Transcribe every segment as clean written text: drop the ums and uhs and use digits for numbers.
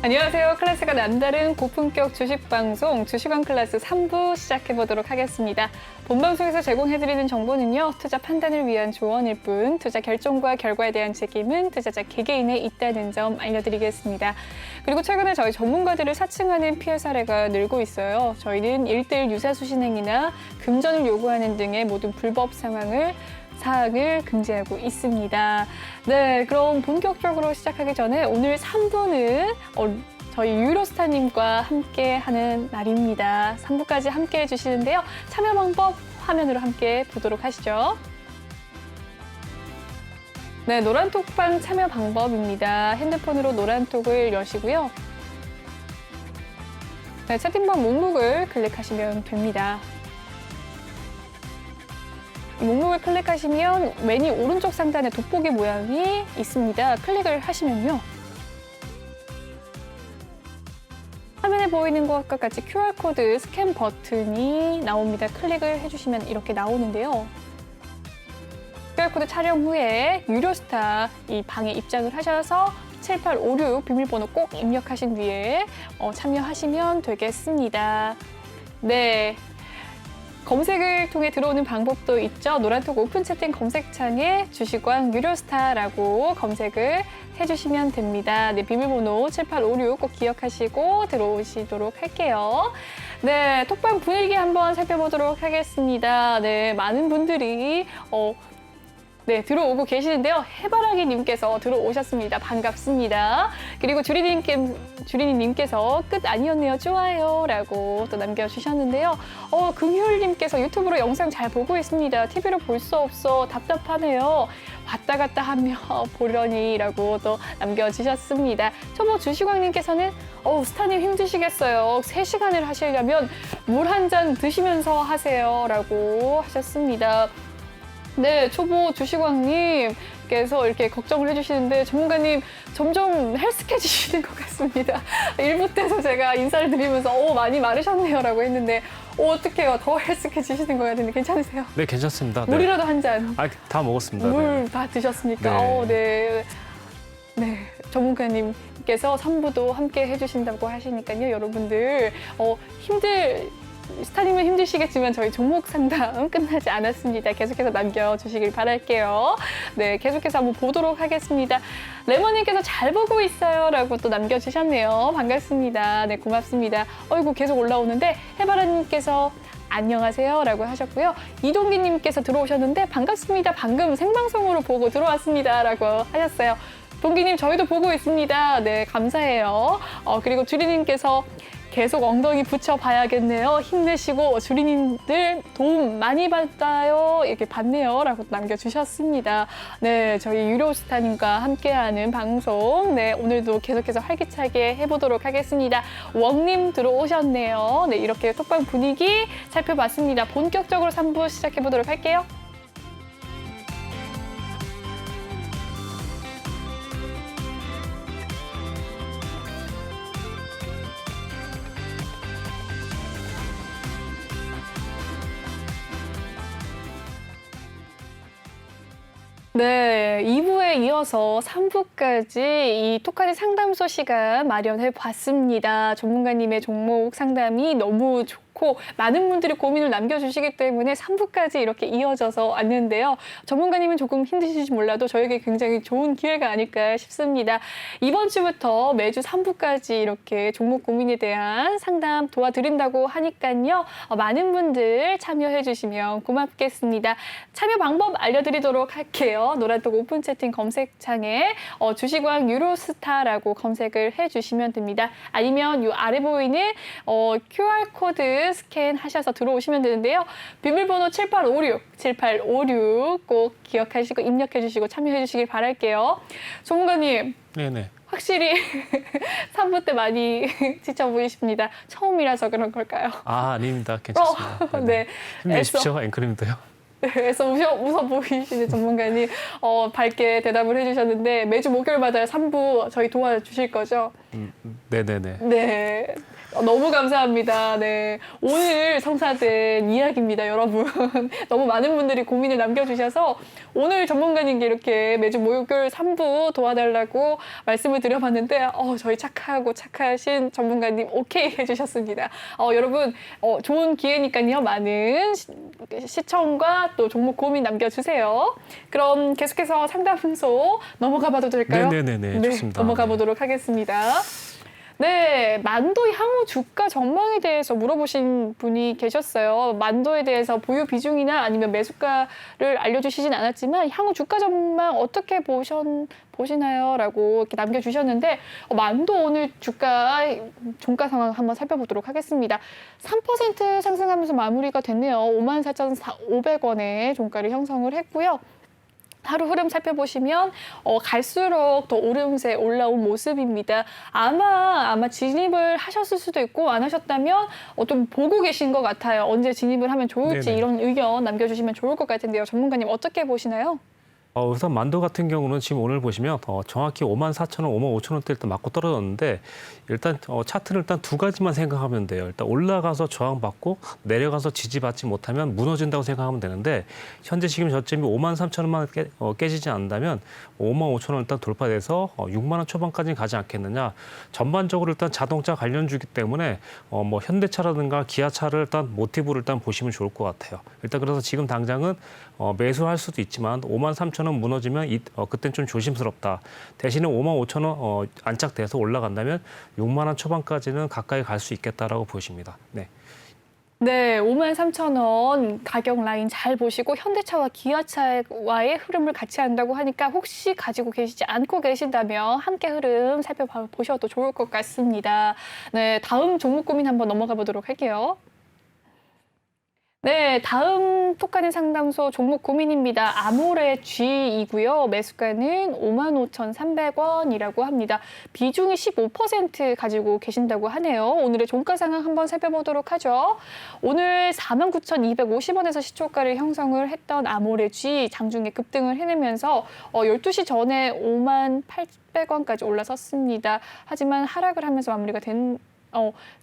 안녕하세요. 클래스가 남다른 고품격 주식방송 주식왕 클래스 3부 시작해보도록 하겠습니다. 본방송에서 제공해드리는 정보는요. 투자 판단을 위한 조언일 뿐 투자 결정과 결과에 대한 책임은 투자자 개개인에 있다는 점 알려드리겠습니다. 그리고 최근에 저희 전문가들을 사칭하는 피해 사례가 늘고 있어요. 저희는 1:1 유사수 신행이나 금전을 요구하는 등의 모든 불법 사항을 금지하고 있습니다. 네, 그럼 본격적으로 시작하기 전에 오늘 3부는 저희 유로스타님과 함께하는 날입니다. 3부까지 함께해 주시는데요. 참여 방법 화면으로 함께 보도록 하시죠. 네, 노란톡방 참여 방법입니다. 핸드폰으로 노란톡을 여시고요. 네, 채팅방 목록을 클릭하시면 됩니다. 목록을 클릭하시면 메뉴 오른쪽 상단에 돋보기 모양이 있습니다. 클릭을 하시면요. 화면에 보이는 것과 같이 QR코드 스캔 버튼이 나옵니다. 클릭을 해주시면 이렇게 나오는데요. QR코드 촬영 후에 유료스타 이 방에 입장을 하셔서 7856 비밀번호 꼭 입력하신 뒤에 참여하시면 되겠습니다. 네. 검색을 통해 들어오는 방법도 있죠. 노란톡 오픈 채팅 검색창에 주식왕 유료스타라고 검색을 해주시면 됩니다. 네, 비밀번호 7856 꼭 기억하시고 들어오시도록 할게요. 네, 톡방 분위기 한번 살펴보도록 하겠습니다. 네, 많은 분들이 들어오고 계시는데요. 해바라기님께서 들어오셨습니다. 반갑습니다. 그리고 주리님께서 끝 아니었네요. 좋아요. 라고 또 남겨주셨는데요. 금효일님께서 유튜브로 영상 잘 보고 있습니다. TV로 볼 수 없어. 답답하네요. 왔다 갔다 하며 보려니 라고 또 남겨주셨습니다. 초보 주식왕님께서는 스타님 힘드시겠어요. 3시간을 하시려면 물 한 잔 드시면서 하세요. 라고 하셨습니다. 네, 초보 주식왕님께서 이렇게 걱정을 해주시는데 전문가님 점점 헬스케지시는 것 같습니다. 1부 때도 제가 인사를 드리면서 많이 마르셨네요 라고 했는데 어떡해요. 더 헬스케지시는 것 같은데 괜찮으세요? 네, 괜찮습니다. 물이라도 한 잔. 다 먹었습니다. 물 다 드셨습니까? 네. 네, 전문가님께서 3부도 함께 해주신다고 하시니까요. 여러분들 스타님은 힘드시겠지만 저희 종목 상담 끝나지 않았습니다. 계속해서 남겨주시길 바랄게요. 네, 계속해서 한번 보도록 하겠습니다. 레몬님께서 잘 보고 있어요 라고 또 남겨주셨네요. 반갑습니다. 네, 고맙습니다. 계속 올라오는데 해바라님께서 안녕하세요 라고 하셨고요. 이동기님께서 들어오셨는데 반갑습니다. 방금 생방송으로 보고 들어왔습니다 라고 하셨어요. 동기님 저희도 보고 있습니다. 네, 감사해요. 그리고 주리님께서 계속 엉덩이 붙여봐야겠네요. 힘내시고 주리님들 도움 많이 받아요. 이렇게 받네요. 라고 남겨주셨습니다. 네, 저희 유료스타님과 함께하는 방송 오늘도 계속해서 활기차게 해보도록 하겠습니다. 웡님 들어오셨네요. 네, 이렇게 톡방 분위기 살펴봤습니다. 본격적으로 3부 시작해보도록 할게요. 네, 2부에 이어서 3부까지 이 토카디 상담소 시간 마련해 봤습니다. 전문가님의 종목 상담이 너무 좋고 많은 분들이 고민을 남겨주시기 때문에 3부까지 이렇게 이어져서 왔는데요. 전문가님은 조금 힘드실지 몰라도 저에게 굉장히 좋은 기회가 아닐까 싶습니다. 이번 주부터 매주 3부까지 이렇게 종목 고민에 대한 상담 도와드린다고 하니까요. 많은 분들 참여해 주시면 고맙겠습니다. 참여 방법 알려드리도록 할게요. 노란톡 오픈 채팅 검색창에 주식왕 유로스타라고 검색을 해주시면 됩니다. 아니면 이 아래 보이는 QR코드 스캔하셔서 들어오시면 되는데요. 비밀번호 7856 꼭 기억하시고 입력해 주시고 참여해 주시길 바랄게요. 전문가님. 네네. 확실히 3부 때 많이 지쳐 보이십니다. 처음이라서 그런 걸까요? 아닙니다. 괜찮습니다. 네. 힘내십시오. 앵커님도요. 네, 그래서 웃어 보이시는 전문가님 밝게 대답을 해주셨는데 매주 목요일마다 3부 저희 도와주실 거죠? 네네네. 네. 너무 감사합니다. 네. 오늘 성사된 이야기입니다, 여러분. 너무 많은 분들이 고민을 남겨주셔서 오늘 전문가님께 이렇게 매주 목요일 3부 도와달라고 말씀을 드려봤는데, 저희 착하고 착하신 전문가님 오케이 해주셨습니다. 여러분, 좋은 기회니까요. 많은 시청과 또 종목 고민 남겨주세요. 그럼 계속해서 상담소 넘어가 봐도 될까요? 네네네. 네, 좋습니다. 넘어가 네. 보도록 하겠습니다. 네, 만도 향후 주가 전망에 대해서 물어보신 분이 계셨어요. 만도에 대해서 보유 비중이나 아니면 매수가를 알려주시진 않았지만 향후 주가 전망 어떻게 보시나요? 라고 이렇게 남겨주셨는데 만도 오늘 주가 종가 상황 한번 살펴보도록 하겠습니다. 3% 상승하면서 마무리가 됐네요. 54,500원에 종가를 형성을 했고요. 하루 흐름 살펴보시면 갈수록 더 오름세 올라온 모습입니다. 아마 진입을 하셨을 수도 있고 안 하셨다면 좀 보고 계신 것 같아요. 언제 진입을 하면 좋을지 네네. 이런 의견 남겨주시면 좋을 것 같은데요. 전문가님 어떻게 보시나요? 우선 만도 같은 경우는 지금 오늘 보시면 정확히 54,000원, 55,000원대 일단 맞고 떨어졌는데 일단 차트는 일단 두 가지만 생각하면 돼요. 일단 올라가서 저항받고 내려가서 지지받지 못하면 무너진다고 생각하면 되는데 현재 지금 저점이 53,000원만 깨지지 않는다면 55,000원 일단 돌파돼서 6만 원 초반까지는 가지 않겠느냐. 전반적으로 일단 자동차 관련주기 때문에 뭐 현대차라든가 기아차를 일단 모티브를 일단 보시면 좋을 것 같아요. 일단 그래서 지금 당장은 매수할 수도 있지만 53,000원 무너지면 그땐 좀 조심스럽다. 대신에 55,000원 안착돼서 올라간다면 6만 원 초반까지는 가까이 갈 수 있겠다라고 보십니다. 네. 네, 53,000원 가격 라인 잘 보시고 현대차와 기아차와의 흐름을 같이 한다고 하니까 혹시 가지고 계시지 않고 계신다면 함께 흐름 살펴보셔도 좋을 것 같습니다. 네, 다음 종목 고민 한번 넘어가 보도록 할게요. 네, 다음 톡가는 상담소 종목 고민입니다. 아모레 G이고요. 매수가는 55,300원이라고 합니다. 비중이 15% 가지고 계신다고 하네요. 오늘의 종가 상황 한번 살펴보도록 하죠. 오늘 49,250원에서 시초가를 형성을 했던 아모레 G 장중에 급등을 해내면서 12시 전에 58,800원까지 올라섰습니다. 하지만 하락을 하면서 마무리가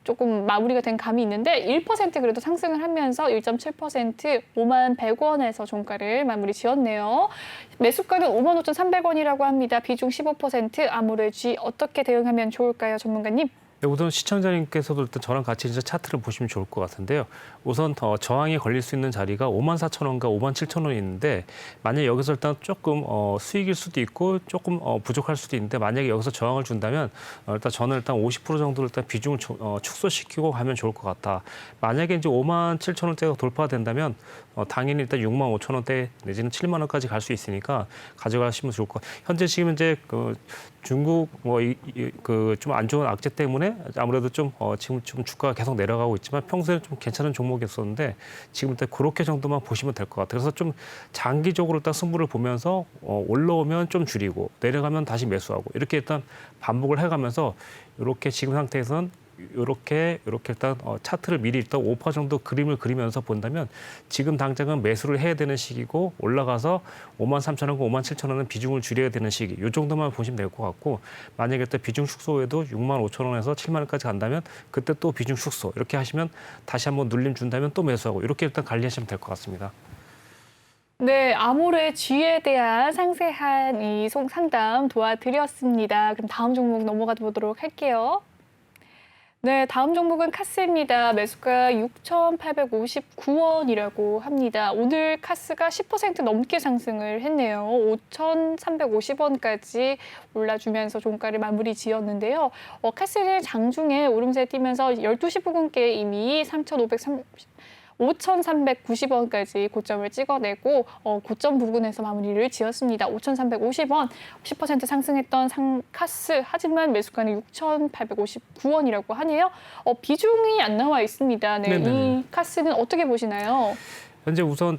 조금 마무리가 된 감이 있는데 1% 그래도 상승을 하면서 1.7% 51,100원에서 종가를 마무리 지었네요. 매수가는 55,300원이라고 합니다. 비중 15% 아모레 G 어떻게 대응하면 좋을까요, 전문가님? 네, 우선 시청자님께서도 일단 저랑 같이 이제 차트를 보시면 좋을 것 같은데요. 우선 저항이 걸릴 수 있는 자리가 54,000원과 57,000원이 있는데 만약에 여기서 일단 조금 수익일 수도 있고 조금 부족할 수도 있는데 만약에 여기서 저항을 준다면 일단 저는 일단 50% 정도를 일단 비중을 축소시키고 가면 좋을 것 같다. 만약에 이제 57,000원대가 돌파된다면 당연히 일단 65,000원대 내지는 7만 원까지 갈 수 있으니까 가져가시면 좋을 것 같아요. 현재 지금 이제 중국 좀 안 좋은 악재 때문에 아무래도 좀 지금 좀 주가가 계속 내려가고 있지만 평소에 좀 괜찮은 종목이었었는데 지금 일단 그렇게 정도만 보시면 될 것 같아요. 그래서 좀 장기적으로 일단 승부를 보면서 올라오면 좀 줄이고 내려가면 다시 매수하고 이렇게 일단 반복을 해가면서 이렇게 지금 상태에서는 이렇게 일단 차트를 미리 일단 5% 정도 그림을 그리면서 본다면 지금 당장은 매수를 해야 되는 시기고 올라가서 53,000원과 57,000원은 비중을 줄여야 되는 시기. 이 정도만 보시면 될 것 같고 만약에 또 비중 축소에도 65,000원에서 7만 원까지 간다면 그때 또 비중 축소 이렇게 하시면 다시 한번 눌림 준다면 또 매수하고 이렇게 일단 관리하시면 될 것 같습니다. 네, 아모레 G에 대한 상세한 이 상담 도와드렸습니다. 그럼 다음 종목 넘어가 보도록 할게요. 네, 다음 종목은 카스입니다. 매수가 6,859원이라고 합니다. 오늘 카스가 10% 넘게 상승을 했네요. 5,350원까지 올라주면서 종가를 마무리 지었는데요. 카스는 장중에 오름세 뛰면서 12시 부근께 이미 5,390원까지 고점을 찍어내고 고점 부근에서 마무리를 지었습니다. 5,350원, 10% 상승했던 카스 하지만 매수가는 6,859원이라고 하네요. 비중이 안 나와 있습니다. 네, 이 카스는 어떻게 보시나요? 현재 우선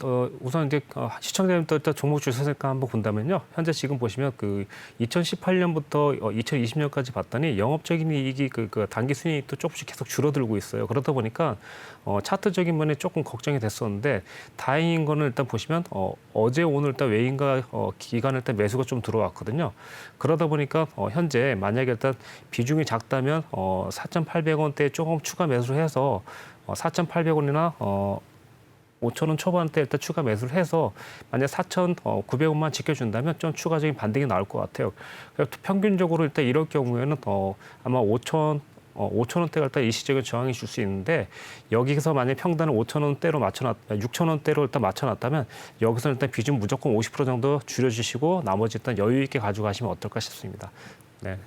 이제 시청자님들 일단 종목 주식세가 한번 본다면요. 현재 지금 보시면 그 2018년부터 2020년까지 봤더니 영업적인 이익이 그 단기 순이익도 조금씩 계속 줄어들고 있어요. 그러다 보니까 차트적인 면에 조금 걱정이 됐었는데 다행인 거는 일단 보시면 어제 오늘 일단 외인과 기관을 일단 매수가 좀 들어왔거든요. 그러다 보니까 현재 만약에 일단 비중이 작다면 4,800원대에 조금 추가 매수를 해서 4,800원이나 5,000원 초반대 일단 추가 매수를 해서 만약 4,900원만 지켜준다면 좀 추가적인 반등이 나올 것 같아요. 그래서 평균적으로 일단 이럴 경우에는 아마 5,000원대가 일단 일시적인 저항이 줄 수 있는데 여기서 만약 평단을 6,000원대로 일단 맞춰놨다면 여기서 일단 비중 무조건 50% 정도 줄여주시고 나머지 일단 여유 있게 가져가시면 어떨까 싶습니다. 네.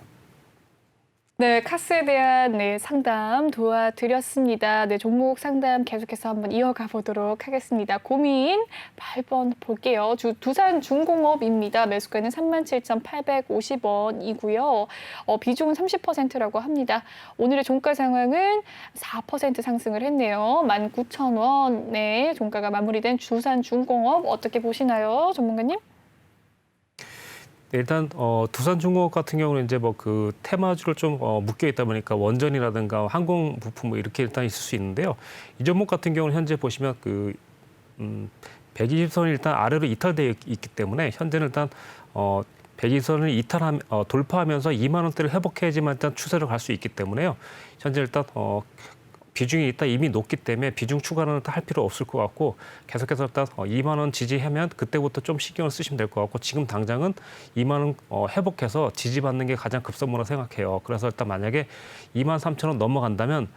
네, 카스에 대한 상담 도와드렸습니다. 네, 종목 상담 계속해서 한번 이어가 보도록 하겠습니다. 고민 8번 볼게요. 두산중공업입니다. 매수가는 37,850원이고요. 비중은 30%라고 합니다. 오늘의 종가 상황은 4% 상승을 했네요. 19,000원에 종가가 마무리된 두산중공업 어떻게 보시나요, 전문가님? 일단 두산중공업 같은 경우는 이제 뭐 그 테마주를 좀 묶여 있다 보니까 원전이라든가 항공 부품 뭐 이렇게 일단 있을 수 있는데요. 이 종목 같은 경우는 현재 보시면 120선이 일단 아래로 이탈되어 있기 때문에 현재는 일단 120선을 돌파하면서 2만 원대를 회복해야지만 일단 추세로 갈 수 있기 때문에요. 현재 일단 비중이 일단 이미 높기 때문에 비중 추가는 할 필요 없을 것 같고 계속해서 일단 2만 원 지지하면 그때부터 좀 신경을 쓰시면 될 것 같고 지금 당장은 2만 원 회복해서 지지받는 게 가장 급선무라 생각해요. 그래서 일단 만약에 2만 3천 원 넘어간다면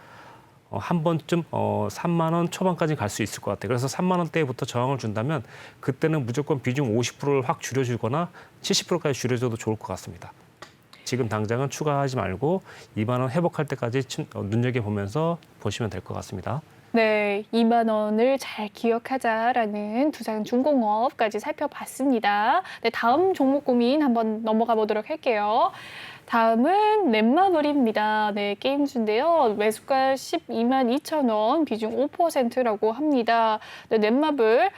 한 번쯤 3만 원 초반까지 갈 수 있을 것 같아요. 그래서 3만 원대부터 저항을 준다면 그때는 무조건 비중 50%를 확 줄여주거나 70%까지 줄여줘도 좋을 것 같습니다. 지금 당장은 추가하지 말고 2만 원 회복할 때까지 눈여겨보면서 보시면 될 것 같습니다. 네, 2만 원을 잘 기억하자라는 두산중공업까지 살펴봤습니다. 네, 다음 종목 고민 한번 넘어가 보도록 할게요. 다음은 넷마블입니다. 네, 게임주인데요. 매수가 12만 2천 원, 비중 5%라고 합니다. 네, 넷마블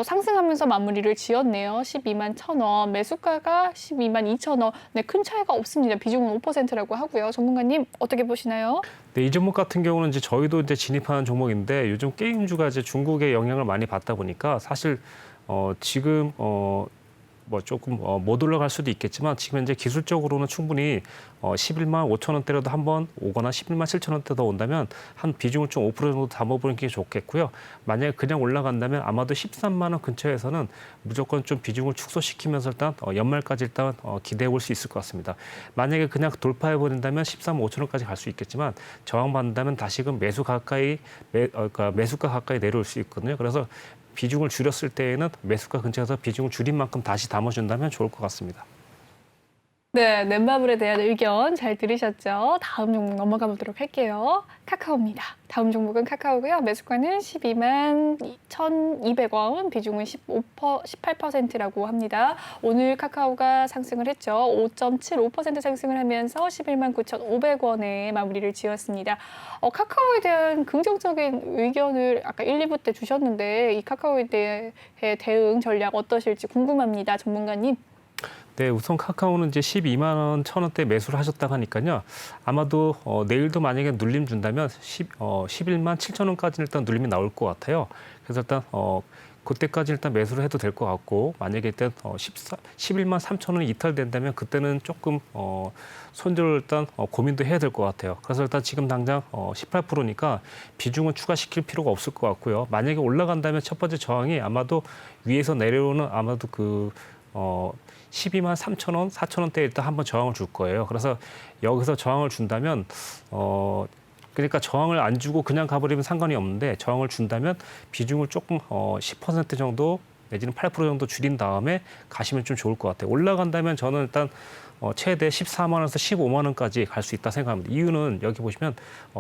상승하면서 마무리를 지었네요. 12만 1,000원, 매수가가 12만 2천 원. 네, 큰 차이가 없습니다. 비중은 5%라고 하고요. 전문가님 어떻게 보시나요? 네, 이 종목 같은 경우는 이제 저희도 이제 진입하는 종목인데 요즘 게임주가 이제 중국의 영향을 많이 받다 보니까 사실 지금 뭐 조금 못 올라갈 수도 있겠지만 지금 현재 기술적으로는 충분히 11만 5천 원대라도 한번 오거나 11만 7천 원대도 온다면 한 비중을 좀 5% 정도 담아보는 게 좋겠고요. 만약에 그냥 올라간다면 아마도 13만 원 근처에서는 무조건 좀 비중을 축소시키면서 일단 연말까지 일단 기대해 볼 수 있을 것 같습니다. 만약에 그냥 돌파해 버린다면 13만 5천 원까지 갈 수 있겠지만 저항받는다면 다시금 그러니까 매수가 가까이 내려올 수 있거든요. 그래서 비중을 줄였을 때에는 매수가 근처에서 비중을 줄인 만큼 다시 담아준다면 좋을 것 같습니다. 네, 넷마블에 대한 의견 잘 들으셨죠? 다음 종목 넘어가 보도록 할게요. 카카오입니다. 다음 종목은 카카오고요. 매수가는 12만 1,200원, 비중은 18%라고 합니다. 오늘 카카오가 상승을 했죠. 5.75% 상승을 하면서 11만 9,500원에 마무리를 지었습니다. 카카오에 대한 긍정적인 의견을 아까 1, 2부 때 주셨는데 이 카카오에 대해 대응 전략 어떠실지 궁금합니다. 전문가님. 네, 우선 카카오는 이제 12만 원, 1,000원대 매수를 하셨다고 하니까요. 아마도 내일도 만약에 눌림 준다면 11만 7천 원까지는 일단 눌림이 나올 것 같아요. 그래서 일단 그때까지 일단 매수를 해도 될 것 같고 만약에 일단 11만 3천 원이 이탈된다면 그때는 조금 손절을 일단 고민도 해야 될 것 같아요. 그래서 일단 지금 당장 18%니까 비중은 추가시킬 필요가 없을 것 같고요. 만약에 올라간다면 첫 번째 저항이 아마도 위에서 내려오는 아마도 12만 3천 원, 4천 원대에 일단 한번 저항을 줄 거예요. 그래서 여기서 저항을 준다면 그러니까 저항을 안 주고 그냥 가버리면 상관이 없는데 저항을 준다면 비중을 조금 10% 정도 내지는 8% 정도 줄인 다음에 가시면 좀 좋을 것 같아요. 올라간다면 저는 일단 최대 14만 원에서 15만 원까지 갈 수 있다 생각합니다. 이유는 여기 보시면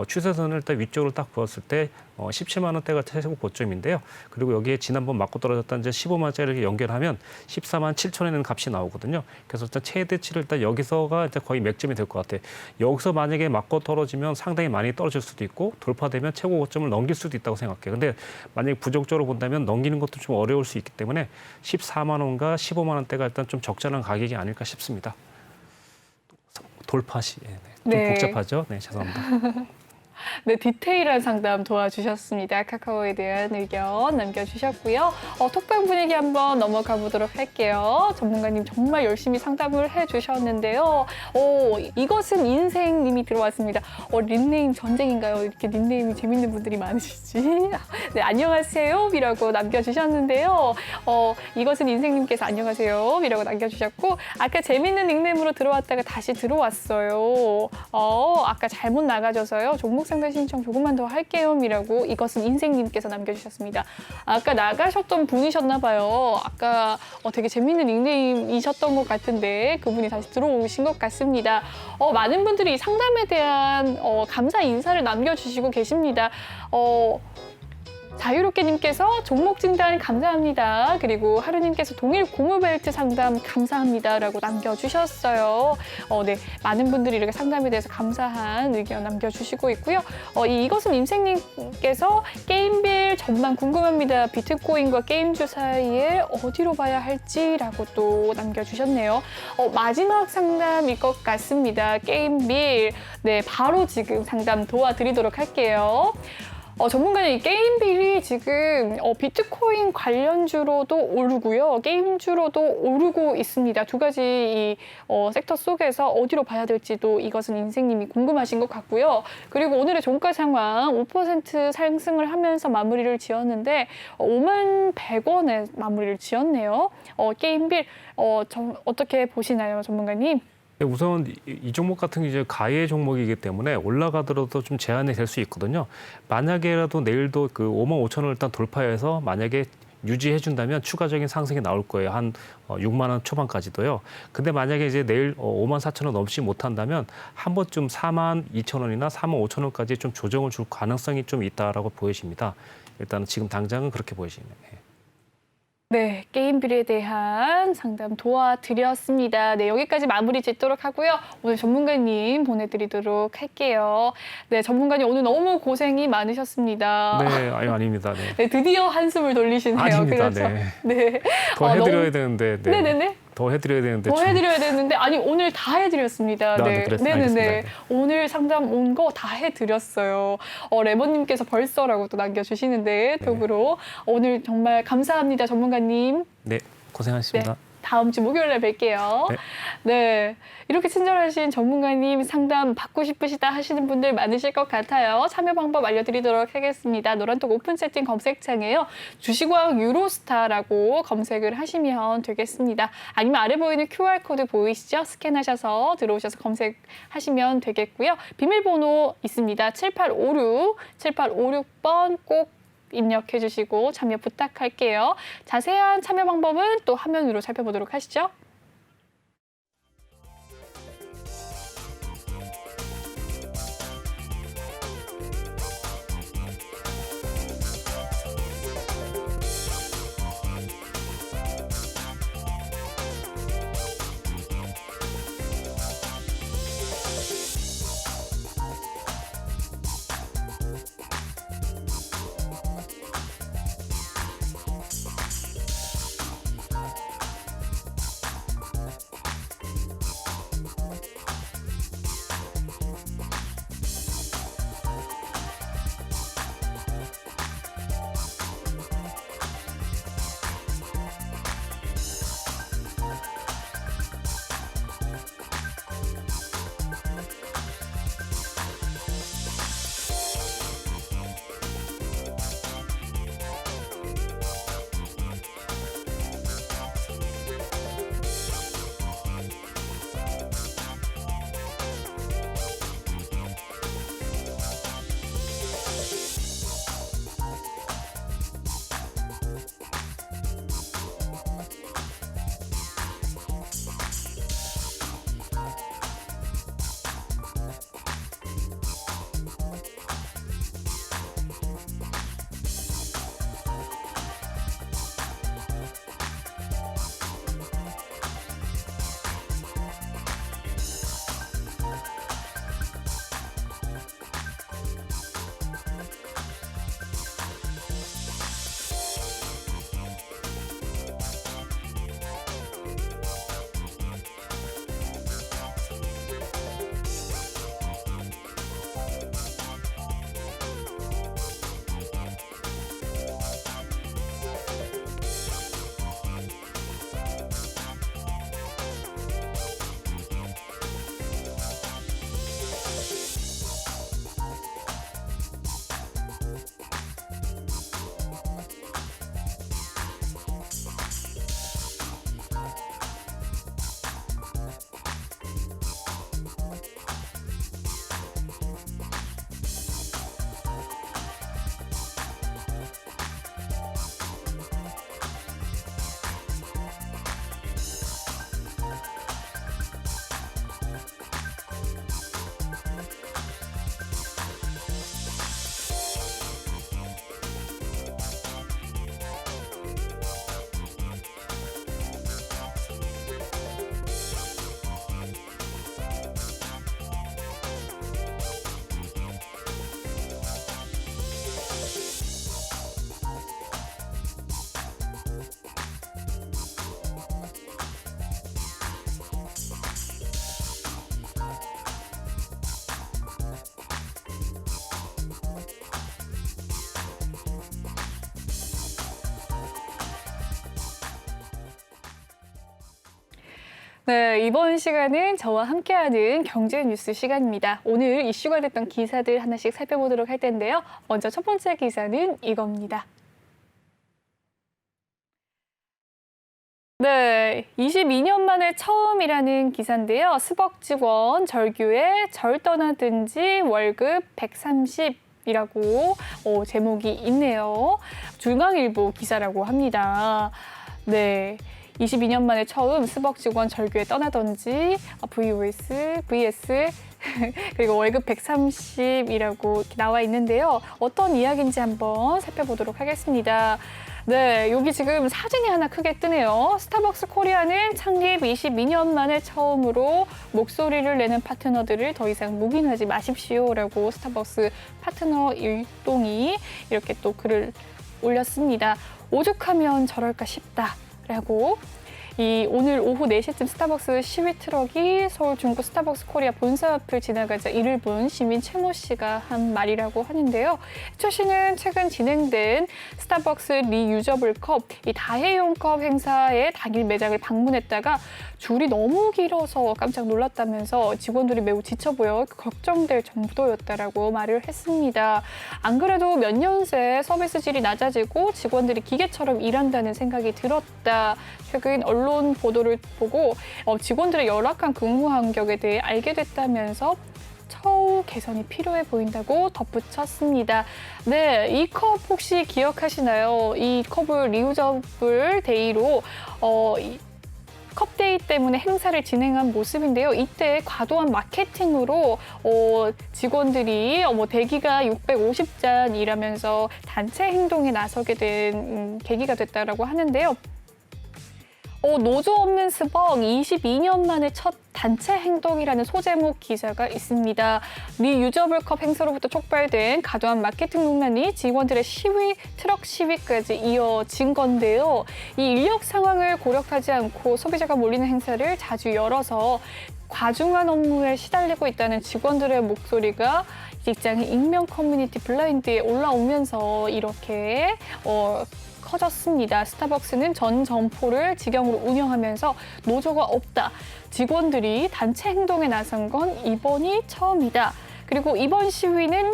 추세선을 일단 위쪽으로 딱 보았을 때 17만 원대가 최고 고점인데요. 그리고 여기에 지난번 맞고 떨어졌던 이제 15만 원짜리를 연결하면 14만 7천 원이라는 값이 나오거든요. 그래서 일단 최대치를 일단 여기서가 일단 거의 맥점이 될 것 같아요. 여기서 만약에 맞고 떨어지면 상당히 많이 떨어질 수도 있고 돌파되면 최고 고점을 넘길 수도 있다고 생각해요. 근데 만약에 부정적으로 본다면 넘기는 것도 좀 어려울 수 있기 때문에 14만 원과 15만 원대가 일단 좀 적절한 가격이 아닐까 싶습니다. 돌파 시, 네, 좀 네. 복잡하죠? 네, 죄송합니다. 네, 디테일한 상담 도와주셨습니다. 카카오에 대한 의견 남겨주셨고요. 톡방 분위기 한번 넘어가 보도록 할게요. 전문가님 정말 열심히 상담을 해주셨는데요. 이것은 인생님이 들어왔습니다. 닉네임 전쟁인가요? 이렇게 닉네임이 재밌는 분들이 많으시지? 네, 안녕하세요. 이라고 남겨주셨는데요. 이것은 인생님께서 안녕하세요. 이라고 남겨주셨고, 아까 재밌는 닉네임으로 들어왔다가 다시 들어왔어요. 아까 잘못 나가져서요. 종목 상담 신청 조금만 더 할게요. 이라고 이것은 인생님께서 남겨주셨습니다. 아까 나가셨던 분이셨나 봐요. 아까 되게 재밌는 닉네임이셨던 것 같은데 그분이 다시 들어오신 것 같습니다. 많은 분들이 상담에 대한 감사 인사를 남겨주시고 계십니다. 자유롭게님께서 종목 진단 감사합니다. 그리고 하루님께서 동일 고무벨트 상담 감사합니다. 라고 남겨주셨어요. 네, 많은 분들이 이렇게 상담에 대해서 감사한 의견 남겨주시고 있고요. 이것은 임생님께서 게임빌 전망 궁금합니다. 비트코인과 게임주 사이에 어디로 봐야 할지라고 또 남겨주셨네요. 마지막 상담일 것 같습니다. 게임빌. 네, 바로 지금 상담 도와드리도록 할게요. 전문가님, 이 게임빌이 지금 비트코인 관련주로도 오르고요. 게임주로도 오르고 있습니다. 두 가지 이 섹터 속에서 어디로 봐야 될지도 이것은 인생님이 궁금하신 것 같고요. 그리고 오늘의 종가 상황 5% 상승을 하면서 마무리를 지었는데 5만 100원에 마무리를 지었네요. 게임빌 어떻게 보시나요, 전문가님? 우선 이 종목 같은 게 이제 가해 종목이기 때문에 올라가더라도 좀 제한이 될 수 있거든요. 만약에라도 내일도 그 5만 5천 원을 일단 돌파해서 만약에 유지해 준다면 추가적인 상승이 나올 거예요. 한 6만 원 초반까지도요. 근데 만약에 이제 내일 5만 4천 원 넘지 못한다면 한 번쯤 4만 2천 원이나 4만 5천 원까지 좀 조정을 줄 가능성이 좀 있다라고 보여집니다. 일단 지금 당장은 그렇게 보여집니다. 네, 게임빌에 대한 상담 도와드렸습니다. 네, 여기까지 마무리 짓도록 하고요. 오늘 전문가님 보내드리도록 할게요. 네, 전문가님 오늘 너무 고생이 많으셨습니다. 네, 아닙니다. 네. 네, 드디어 한숨을 돌리시네요. 아닙니다. 그렇죠? 네. 네. 더 해드려야 되는데. 네. 네네네. 더 해드려야 되는데. 더 해드려야 되는데 아니 오늘 다 해드렸습니다. 네, 네네네. 네. 오늘 상담 온 거 다 해드렸어요. 레몬님께서 벌써라고 또 남겨주시는데 톡으로 오늘 정말 감사합니다, 전문가님. 네, 고생하셨습니다. 네. 다음 주 목요일에 뵐게요. 네. 네, 이렇게 친절하신 전문가님 상담 받고 싶으시다 하시는 분들 많으실 것 같아요. 참여 방법 알려드리도록 하겠습니다. 노란톡 오픈 채팅 검색창에요. 주식왕 유로스타라고 검색을 하시면 되겠습니다. 아니면 아래 보이는 QR코드 보이시죠? 스캔하셔서 들어오셔서 검색하시면 되겠고요. 비밀번호 있습니다. 7856번 꼭 입력해 주시고 참여 부탁할게요. 자세한 참여 방법은 또 화면 위로 살펴보도록 하시죠. 네, 이번 시간은 저와 함께하는 경제 뉴스 시간입니다. 오늘 이슈가 됐던 기사들 하나씩 살펴보도록 할 텐데요. 먼저 첫 번째 기사는 이겁니다. 네, 22년 만에 처음이라는 기사인데요. 스벅 직원 절규에 절 떠나든지 월급 130이라고 제목이 있네요. 중앙일보 기사라고 합니다. 네. 22년 만에 처음 스벅 직원 절규에 떠나든지 VS 그리고 월급 130이라고 나와 있는데요. 어떤 이야기인지 한번 살펴보도록 하겠습니다. 네, 여기 지금 사진이 하나 크게 뜨네요. 스타벅스 코리아는 창립 22년 만에 처음으로 목소리를 내는 파트너들을 더 이상 묵인하지 마십시오라고 스타벅스 파트너 일동이 이렇게 또 글을 올렸습니다. 오죽하면 저럴까 싶다라고. 오늘 오후 4시쯤 스타벅스 시위 트럭이 서울 중구 스타벅스 코리아 본사 앞을 지나가자 이를 본 시민 최모 씨가 한 말이라고 하는데요. 최 씨는 최근 진행된 스타벅스 리유저블컵 이 다회용컵 행사에 당일 매장을 방문했다가 줄이 너무 길어서 깜짝 놀랐다면서 직원들이 매우 지쳐 보여 걱정될 정도였다라고 말을 했습니다. 안 그래도 몇 년 새 서비스 질이 낮아지고 직원들이 기계처럼 일한다는 생각이 들었다. 최근 언론 보도를 보고 직원들의 열악한 근무 환경에 대해 알게 됐다면서 처우 개선이 필요해 보인다고 덧붙였습니다. 네, 이 컵 혹시 기억하시나요? 이 컵을 리유저블 데이로 컵데이 때문에 행사를 진행한 모습인데요. 이때 과도한 마케팅으로 직원들이 대기가 650잔이라면서 단체 행동에 나서게 된 계기가 됐다라고 하는데요. 노조 없는 스벅 22년 만에 첫 단체 행동이라는 소제목 기사가 있습니다. 리유저블컵 행사로부터 촉발된 과도한 마케팅 논란이 직원들의 시위, 트럭 시위까지 이어진 건데요. 이 인력 상황을 고려하지 않고 소비자가 몰리는 행사를 자주 열어서 과중한 업무에 시달리고 있다는 직원들의 목소리가 직장인 익명 커뮤니티 블라인드에 올라오면서 이렇게 커졌습니다. 스타벅스는 전 점포를 직영으로 운영하면서 노조가 없다. 직원들이 단체 행동에 나선 건 이번이 처음이다. 그리고 이번 시위는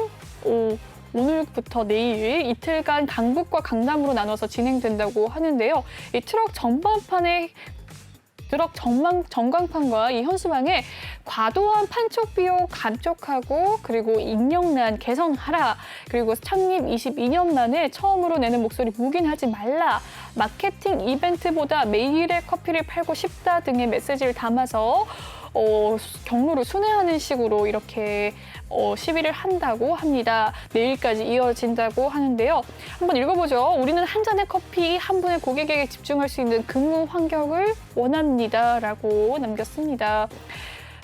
오늘부터 내일 이틀간 강북과 강남으로 나눠서 진행된다고 하는데요. 이 트럭 전광판과 이 현수막에 과도한 판촉 비용 감쪽하고 그리고 인력난 개선하라. 그리고 창립 22년 만에 처음으로 내는 목소리 묵인하지 말라. 마케팅 이벤트보다 매일의 커피를 팔고 싶다 등의 메시지를 담아서 경로를 순회하는 식으로 이렇게 시위를 한다고 합니다. 내일까지 이어진다고 하는데요. 한번 읽어보죠. 우리는 한 잔의 커피, 한 분의 고객에게 집중할 수 있는 근무 환경을 원합니다. 라고 남겼습니다.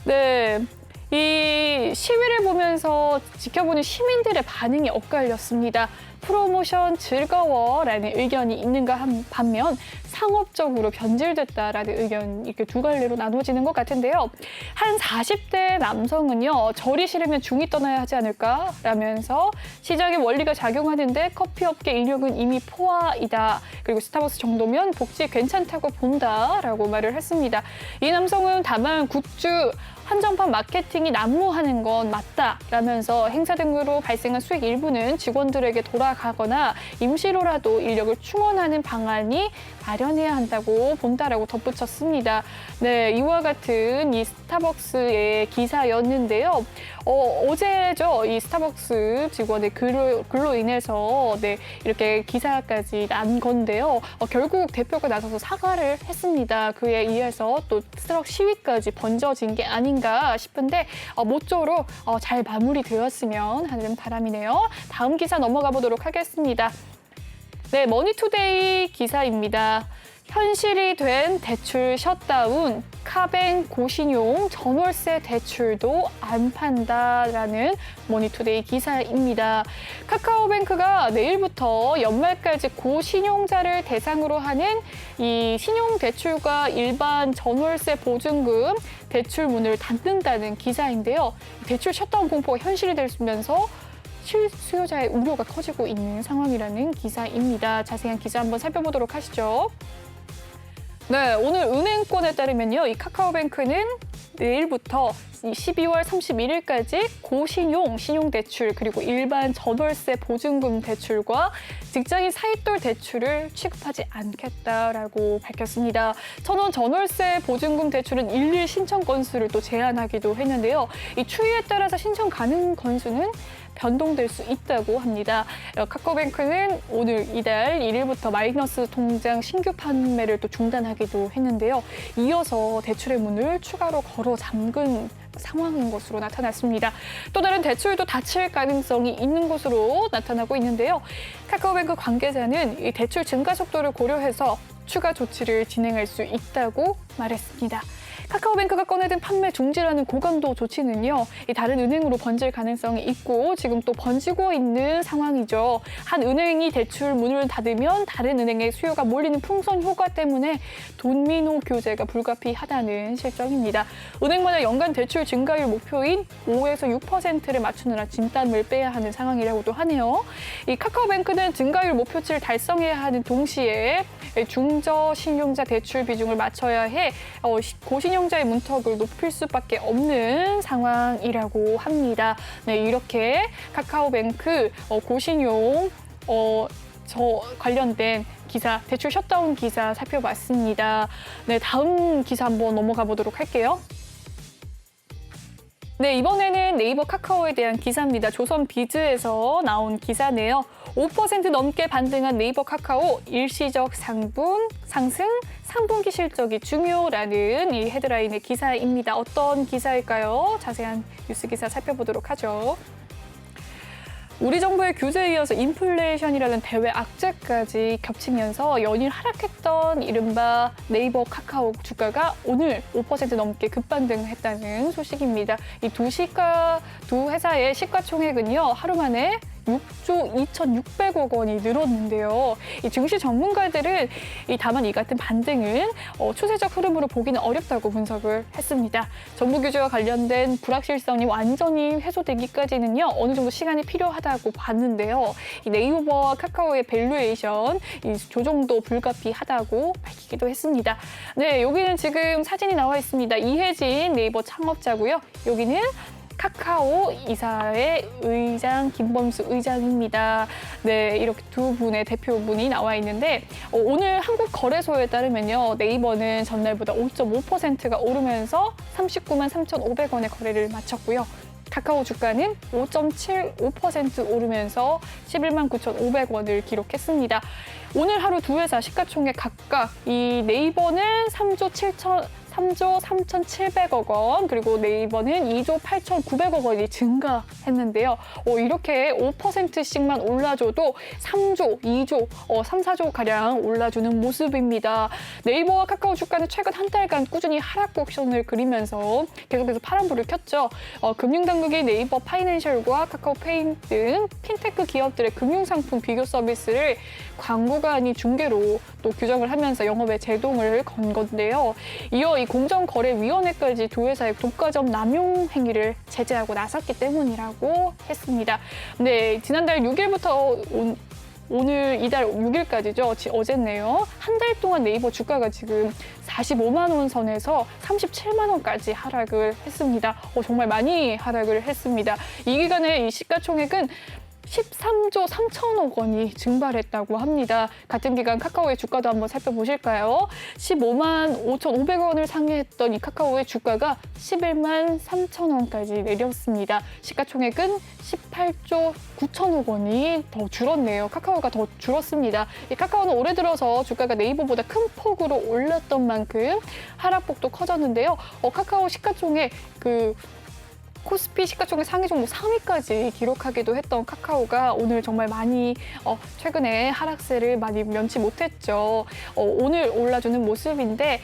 네. 이 시위를 보면서 지켜보는 시민들의 반응이 엇갈렸습니다. 프로모션 즐거워라는 의견이 있는가 반면 상업적으로 변질됐다라는 의견 이렇게 두 갈래로 나눠지는 것 같은데요. 한 40대 남성은요. 절이 싫으면 중이 떠나야 하지 않을까? 라면서 시장의 원리가 작용하는데 커피업계 인력은 이미 포화이다. 그리고 스타벅스 정도면 복지 괜찮다고 본다라고 말을 했습니다. 이 남성은 다만 굿즈 한정판 마케팅이 난무하는 건 맞다라면서 행사 등으로 발생한 수익 일부는 직원들에게 돌아가거나 임시로라도 인력을 충원하는 방안이 마련해야 한다고 본다라고 덧붙였습니다. 네, 이와 같은 이 스타벅스의 기사였는데요. 어제죠. 이 스타벅스 직원의 글로 인해서 이렇게 기사까지 난 건데요. 결국 대표가 나서서 사과를 했습니다. 그에 의해서 또 트럭 시위까지 번져진 게 아닌가 싶은데 모쪼록 잘 마무리되었으면 하는 바람이네요. 다음 기사 넘어가 보도록 하겠습니다. 네, 머니투데이 기사입니다. 현실이 된 대출 셧다운, 카뱅 고신용 전월세 대출도 안 판다라는 머니투데이 기사입니다. 카카오뱅크가 내일부터 연말까지 고신용자를 대상으로 하는 이 신용대출과 일반 전월세 보증금 대출 문을 닫는다는 기사인데요. 대출 셧다운 공포가 현실이 되면서 실수요자의 우려가 커지고 있는 상황이라는 기사입니다. 자세한 기사 한번 살펴보도록 하시죠. 네, 오늘 은행권에 따르면요. 이 카카오뱅크는 내일부터 12월 31일까지 고신용 신용대출 그리고 일반 전월세 보증금 대출과 직장인 사입돌 대출을 취급하지 않겠다라고 밝혔습니다. 1,000원 전월세 보증금 대출은 일일 신청 건수를 또 제한하기도 했는데요. 이 추이에 따라서 신청 가능 건수는 변동될 수 있다고 합니다. 카카오뱅크는 오늘 이달 1일부터 마이너스 통장 신규 판매를 또 중단하기도 했는데요. 이어서 대출의 문을 추가로 걸어 잠근 상황인 것으로 나타났습니다. 또 다른 대출도 닫힐 가능성이 있는 것으로 나타나고 있는데요. 카카오뱅크 관계자는 이 대출 증가 속도를 고려해서 추가 조치를 진행할 수 있다고 말했습니다. 카카오뱅크가 꺼내든 판매 중지라는 고강도 조치는요, 다른 은행으로 번질 가능성이 있고 지금 또 번지고 있는 상황이죠. 한 은행이 대출 문을 닫으면 다른 은행의 수요가 몰리는 풍선 효과 때문에 도미노 교제가 불가피하다는 실정입니다. 은행마다 연간 대출 증가율 목표인 5에서 6%를 맞추느라 진땀을 빼야 하는 상황이라고도 하네요. 이 카카오뱅크는 증가율 목표치를 달성해야 하는 동시에 중저 신용자 대출 비중을 맞춰야 해 고신용자의 문턱을 높일 수밖에 없는 상황이라고 합니다. 네, 이렇게 카카오뱅크 고신용 관련된 기사, 대출 셧다운 기사 살펴봤습니다. 네, 다음 기사 한번 넘어가 보도록 할게요. 네, 이번에는 네이버 카카오에 대한 기사입니다. 조선비즈에서 나온 기사네요. 5% 넘게 반등한 네이버 카카오 일시적 상승 3분기 실적이 중요라는 이 헤드라인의 기사입니다. 어떤 기사일까요? 자세한 뉴스 기사 살펴보도록 하죠. 우리 정부의 규제에 이어서 인플레이션이라는 대외 악재까지 겹치면서 연일 하락했던 이른바 네이버 카카오 주가가 오늘 5% 넘게 급반등했다는 소식입니다. 이 두 회사의 시가총액은요, 하루 만에 6조 2,600억 원이 늘었는데요. 이 증시 전문가들은 다만 이 같은 반등은 추세적 흐름으로 보기는 어렵다고 분석을 했습니다. 정부 규제와 관련된 불확실성이 완전히 해소되기까지는요, 어느 정도 시간이 필요하다고 봤는데요. 이 네이버와 카카오의 밸류에이션 조정도 불가피하다고 밝히기도 했습니다. 네, 여기는 지금 사진이 나와 있습니다. 이혜진 네이버 창업자고요. 여기는 카카오 이사회 의장 김범수 의장입니다. 네, 이렇게 두 분의 대표분이 나와 있는데 오늘 한국거래소에 따르면요, 네이버는 전날보다 5.5%가 오르면서 39만 3,500원의 거래를 마쳤고요. 카카오 주가는 5.75% 오르면서 11만 9,500원을 기록했습니다. 오늘 하루 두 회사 시가총액 각각 이 네이버는 3조 3,700억 원, 그리고 네이버는 2조 8,900억 원이 증가했는데요. 이렇게 5%씩만 올라줘도 3조, 2조, 3, 4조 가량 올라주는 모습입니다. 네이버와 카카오 주가는 최근 한 달간 꾸준히 하락 곡선을 그리면서 계속해서 파란불을 켰죠. 금융당국이 네이버 파이낸셜과 카카오페이 등 핀테크 기업들의 금융상품 비교 서비스를 광고가 아닌 중개로 또 규정을 하면서 영업에 제동을 건 건데요. 이어 이 공정거래위원회까지 두 회사의 독과점 남용 행위를 제재하고 나섰기 때문이라고 했습니다. 네, 지난달 6일부터 오늘 이달 6일까지죠. 어제네요. 한 달 동안 네이버 주가가 지금 45만 원 선에서 37만 원까지 하락을 했습니다. 정말 많이 하락을 했습니다. 이 기간에 이 시가총액은 13조 3천억 원이 증발했다고 합니다. 같은 기간 카카오의 주가도 한번 살펴보실까요? 15만 5,500원을 상회했던 이 카카오의 주가가 11만 3천 원까지 내렸습니다. 시가총액은 18조 9천억 원이 더 줄었네요. 카카오가 더 줄었습니다. 이 카카오는 올해 들어서 주가가 네이버보다 큰 폭으로 올랐던 만큼 하락폭도 커졌는데요. 카카오 시가총액 코스피 시가총액 상위 종목 3위까지 기록하기도 했던 카카오가 오늘 정말 많이 최근에 하락세를 많이 면치 못했죠. 오늘 올라주는 모습인데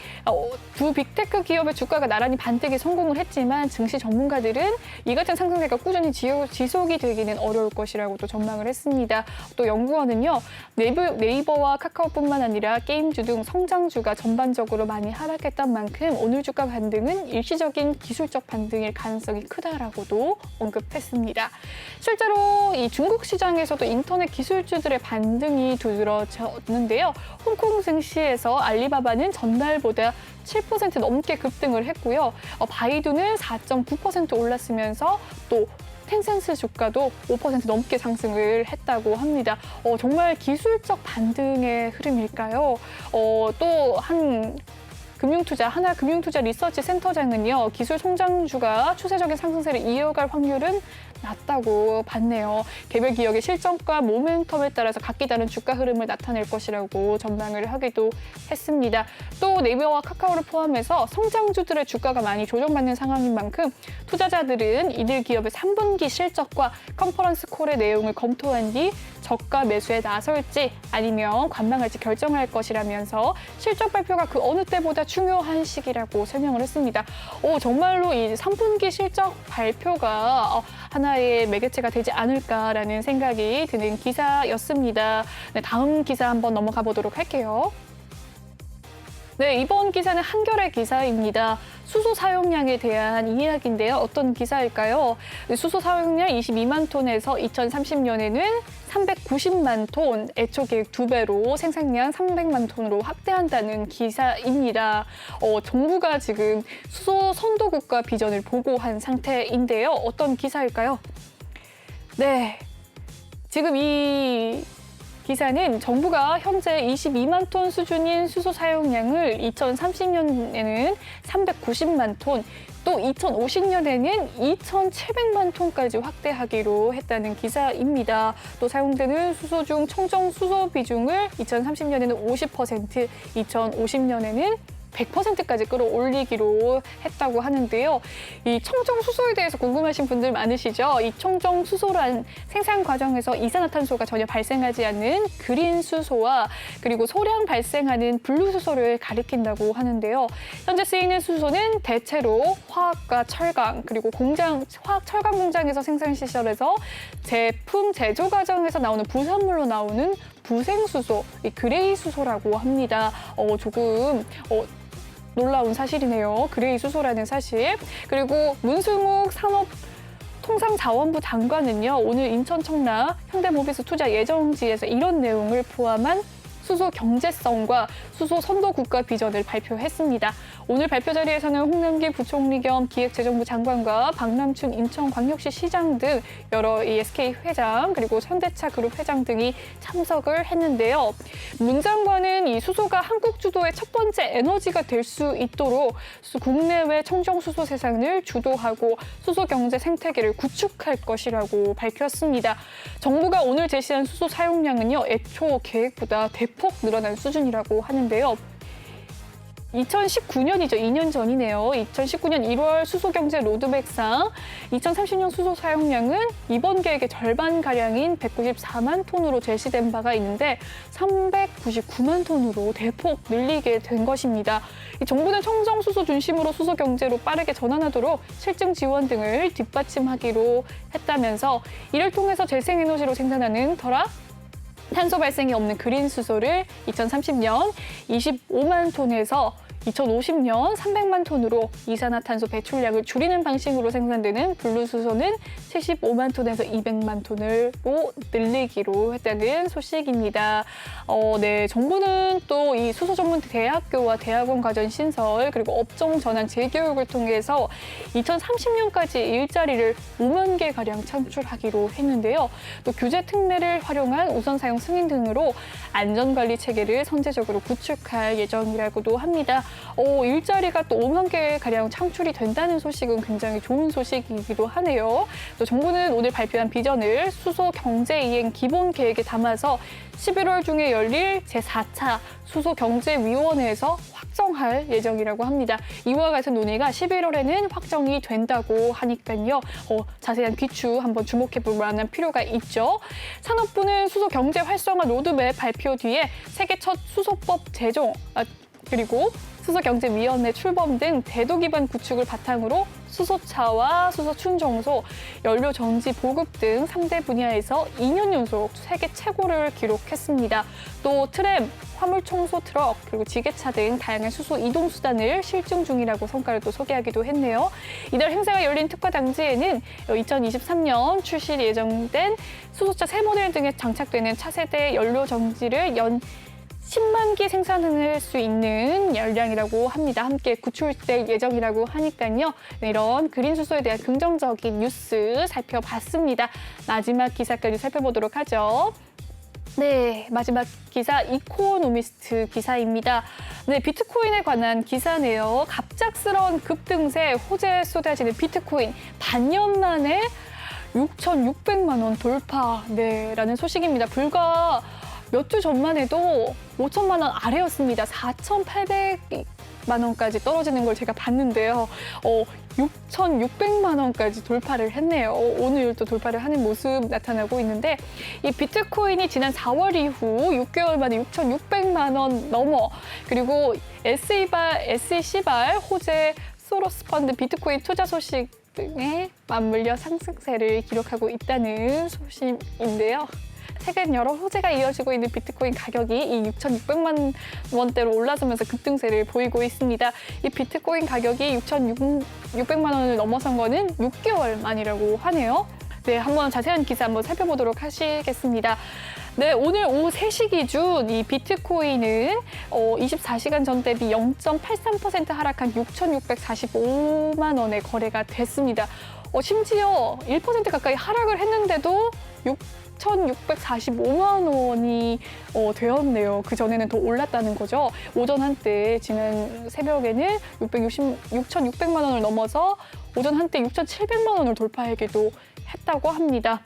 두 빅테크 기업의 주가가 나란히 반등에 성공을 했지만 증시 전문가들은 이 같은 상승세가 꾸준히 지속이 되기는 어려울 것이라고 또 전망을 했습니다. 또 연구원은요, 네이버와 카카오뿐만 아니라 게임주 등 성장주가 전반적으로 많이 하락했던 만큼 오늘 주가 반등은 일시적인 기술적 반등일 가능성이 크다 한다라고도 언급했습니다. 실제로 이 중국 시장에서도 인터넷 기술주들의 반등이 두드러졌는데요. 홍콩 증시에서 알리바바는 전날보다 7% 넘게 급등을 했고요. 바이두는 4.9% 올랐으면서 또 텐센스 주가도 5% 넘게 상승을 했다고 합니다. 정말 기술적 반등의 흐름일까요? 또 하나금융투자 리서치 센터장은요, 기술 성장주가 추세적인 상승세를 이어갈 확률은 낮다고 봤네요. 개별 기업의 실적과 모멘텀에 따라서 각기 다른 주가 흐름을 나타낼 것이라고 전망을 하기도 했습니다. 또 네이버와 카카오를 포함해서 성장주들의 주가가 많이 조정받는 상황인 만큼 투자자들은 이들 기업의 3분기 실적과 컨퍼런스 콜의 내용을 검토한 뒤 저가 매수에 나설지 아니면 관망할지 결정할 것이라면서 실적 발표가 그 어느 때보다 중요한 시기라고 설명을 했습니다. 정말로 이 3분기 실적 발표가 하나의 매개체가 되지 않을까라는 생각이 드는 기사였습니다. 네, 다음 기사 한번 넘어가 보도록 할게요. 네, 이번 기사는 한겨레 기사입니다. 수소 사용량에 대한 이야기인데요. 어떤 기사일까요? 수소 사용량 22만 톤에서 2030년에는 390만 톤, 애초 계획 2배로 생산량 300만 톤으로 확대한다는 기사입니다. 정부가 지금 수소 선도국가 비전을 보고한 상태인데요. 어떤 기사일까요? 네, 지금 이 기사는 정부가 현재 22만 톤 수준인 수소 사용량을 2030년에는 390만 톤, 또 2050년에는 2,700만 톤까지 확대하기로 했다는 기사입니다. 또 사용되는 수소 중 청정 수소 비중을 2030년에는 50%, 2050년에는 100%까지 끌어올리기로 했다고 하는데요. 이 청정 수소에 대해서 궁금하신 분들 많으시죠? 이 청정 수소란 생산 과정에서 이산화탄소가 전혀 발생하지 않는 그린 수소와 그리고 소량 발생하는 블루 수소를 가리킨다고 하는데요. 현재 쓰이는 수소는 대체로 화학과 철강 그리고 화학 철강 공장에서 생산 시설에서 제품 제조 과정에서 나오는 부산물로 나오는 부생수소, 이 그레이 수소라고 합니다. 조금 놀라운 사실이네요. 그레이 수소라는 사실. 그리고 문승욱 산업통상자원부 장관은요, 오늘 인천 청라 현대모비스 투자 예정지에서 이런 내용을 포함한 수소 경제성과 수소 선도 국가 비전을 발표했습니다. 오늘 발표 자리에서는 홍남기 부총리 겸 기획재정부 장관과 박남춘 인천광역시 시장 등 여러 SK 회장 그리고 현대차 그룹 회장 등이 참석을 했는데요. 문 장관은 이 수소가 한국 주도의 첫 번째 에너지가 될 수 있도록 국내외 청정 수소 생산을 주도하고 수소 경제 생태계를 구축할 것이라고 밝혔습니다. 정부가 오늘 제시한 수소 사용량은요, 애초 계획보다 대폭 늘어난 수준이라고 하는데요. 2019년이죠. 2년 전이네요. 2019년 1월 수소경제 로드맵상 2030년 수소 사용량은 이번 계획의 절반가량인 194만 톤으로 제시된 바가 있는데 399만 톤으로 대폭 늘리게 된 것입니다. 정부는 청정 수소 중심으로 수소 경제로 빠르게 전환하도록 실증 지원 등을 뒷받침하기로 했다면서 이를 통해서 재생에너지로 생산하는 탄소 발생이 없는 그린 수소를 2030년 25만 톤에서 2050년 300만 톤으로 이산화탄소 배출량을 줄이는 방식으로 생산되는 블루 수소는 75만 톤에서 200만 톤으로 늘리기로 했다는 소식입니다. 네, 정부는 또 이 수소 전문 대학교와 대학원 과정 신설 그리고 업종 전환 재교육을 통해서 2030년까지 일자리를 5만 개 가량 창출하기로 했는데요. 또 규제 특례를 활용한 우선 사용 승인 등으로 안전관리 체계를 선제적으로 구축할 예정이라고도 합니다. 일자리가 또 5만 개 가량 창출이 된다는 소식은 굉장히 좋은 소식이기도 하네요. 또 정부는 오늘 발표한 비전을 수소 경제 이행 기본 계획에 담아서 11월 중에 열릴 제4차 수소경제위원회에서 확정할 예정이라고 합니다. 이와 같은 논의가 11월에는 확정이 된다고 하니까요. 자세한 기추 한번 주목해 볼 만한 필요가 있죠. 산업부는 수소경제 활성화 로드맵 발표 뒤에 세계 첫 수소법 제정, 그리고 수소경제위원회 출범 등 제도 기반 구축을 바탕으로 수소차와 수소 충전소, 연료 정지 보급 등 3대 분야에서 2년 연속 세계 최고를 기록했습니다. 또 트램, 화물 청소 트럭, 그리고 지게차 등 다양한 수소 이동 수단을 실증 중이라고 성과를 또 소개하기도 했네요. 이달 행사가 열린 특화 당지에는 2023년 출시 예정된 수소차 새 모델 등에 장착되는 차세대 연료 정지를 연 10만 기 생산할 수 있는 열량이라고 합니다. 함께 구출될 예정이라고 하니까요. 이런 그린 수소에 대한 긍정적인 뉴스 살펴봤습니다. 마지막 기사까지 살펴보도록 하죠. 네, 마지막 기사 이코노미스트 기사입니다. 네, 비트코인에 관한 기사네요. 갑작스러운 급등세, 호재 쏟아지는 비트코인 반년 만에 6,600만 원 돌파, 네, 라는 소식입니다. 불과 몇 주 전만 해도 5천만 원 아래였습니다. 4,800만 원까지 떨어지는 걸 제가 봤는데요. 6,600만 원까지 돌파를 했네요. 오늘 또 돌파를 하는 모습 나타나고 있는데 이 비트코인이 지난 4월 이후 6개월 만에 6,600만 원 넘어 그리고 SEC발 호재 소로스 펀드 비트코인 투자 소식 등에 맞물려 상승세를 기록하고 있다는 소식인데요. 최근 여러 호재가 이어지고 있는 비트코인 가격이 이 6,600만 원대로 올라서면서 급등세를 보이고 있습니다. 이 비트코인 가격이 6,600만 원을 넘어선 거는 6개월 만이라고 하네요. 네, 한번 자세한 기사 한번 살펴보도록 하시겠습니다. 네, 오늘 오후 3시 기준 이 비트코인은 24시간 전 대비 0.83% 하락한 6,645만 원에 거래가 됐습니다. 심지어 1% 가까이 하락을 했는데도 6,645만 원이 되었네요. 그 전에는 더 올랐다는 거죠. 오전 한때 지난 새벽에는 6,600만 원을 넘어서 오전 한때 6,700만 원을 돌파하기도 했다고 합니다.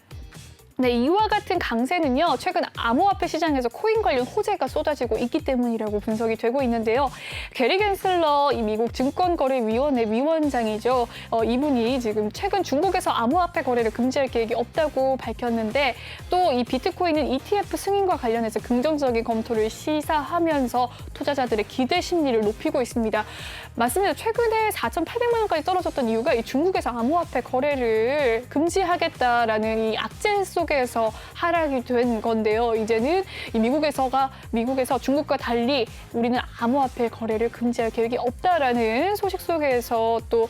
네, 이와 같은 강세는요, 최근 암호화폐 시장에서 코인 관련 호재가 쏟아지고 있기 때문이라고 분석이 되고 있는데요. 게리 겐슬러, 이 미국 증권거래위원회 위원장이죠. 이분이 지금 최근 중국에서 암호화폐 거래를 금지할 계획이 없다고 밝혔는데 또 이 비트코인은 ETF 승인과 관련해서 긍정적인 검토를 시사하면서 투자자들의 기대 심리를 높이고 있습니다. 맞습니다. 최근에 4,800만 원까지 떨어졌던 이유가 이 중국에서 암호화폐 거래를 금지하겠다라는 이 악재 속에서 하락이 된 건데요. 이제는 이 미국에서 중국과 달리 우리는 암호화폐 거래를 금지할 계획이 없다라는 소식 속에서 또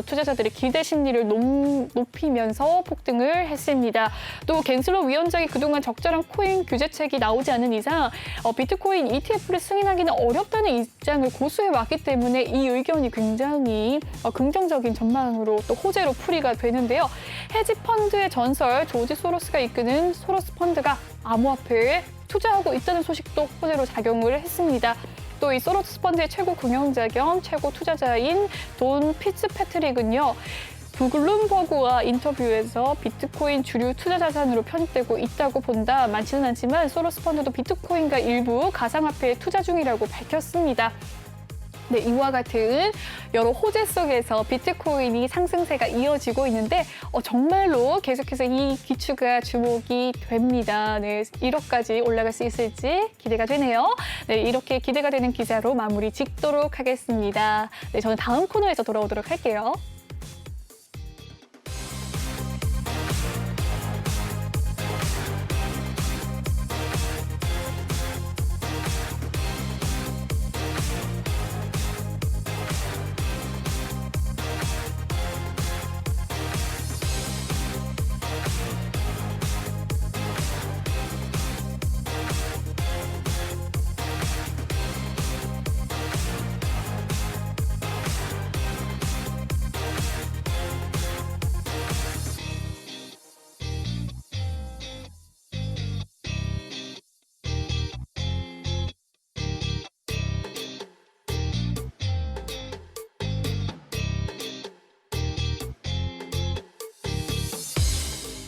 투자자들의 기대 심리를 높이면서 폭등을 했습니다. 또 겐슬러 위원장이 그동안 적절한 코인 규제책이 나오지 않은 이상 비트코인 ETF를 승인하기는 어렵다는 입장을 고수해 왔기 때문에 이 의견이 굉장히 긍정적인 전망으로 또 호재로 풀이가 되는데요. 헤지 펀드의 전설 조지 소로스가 이끄는 소로스 펀드가 암호화폐에 투자하고 있다는 소식도 호재로 작용을 했습니다. 또 이 소로스 펀드의 최고 경영자 겸 최고 투자자인 돈 피츠패트릭은요. 블룸버그와 인터뷰에서 비트코인 주류 투자 자산으로 편입되고 있다고 본다. 많지는 않지만 소로스 펀드도 비트코인과 일부 가상화폐에 투자 중이라고 밝혔습니다. 네, 이와 같은 여러 호재 속에서 비트코인이 상승세가 이어지고 있는데 정말로 계속해서 이 기추가 주목이 됩니다. 네, 1억까지 올라갈 수 있을지 기대가 되네요. 네, 이렇게 기대가 되는 기사로 마무리 짓도록 하겠습니다. 네, 저는 다음 코너에서 돌아오도록 할게요.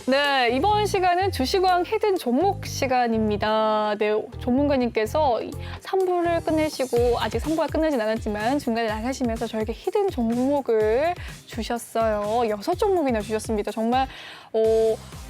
네, 이번 시간은 주식왕 히든 종목 시간입니다. 네, 전문가님께서 3부를 끝내시고 아직 3부가 끝나진 않았지만 중간에 나가시면서 저에게 히든 종목을 주셨어요. 6종목이나 주셨습니다. 정말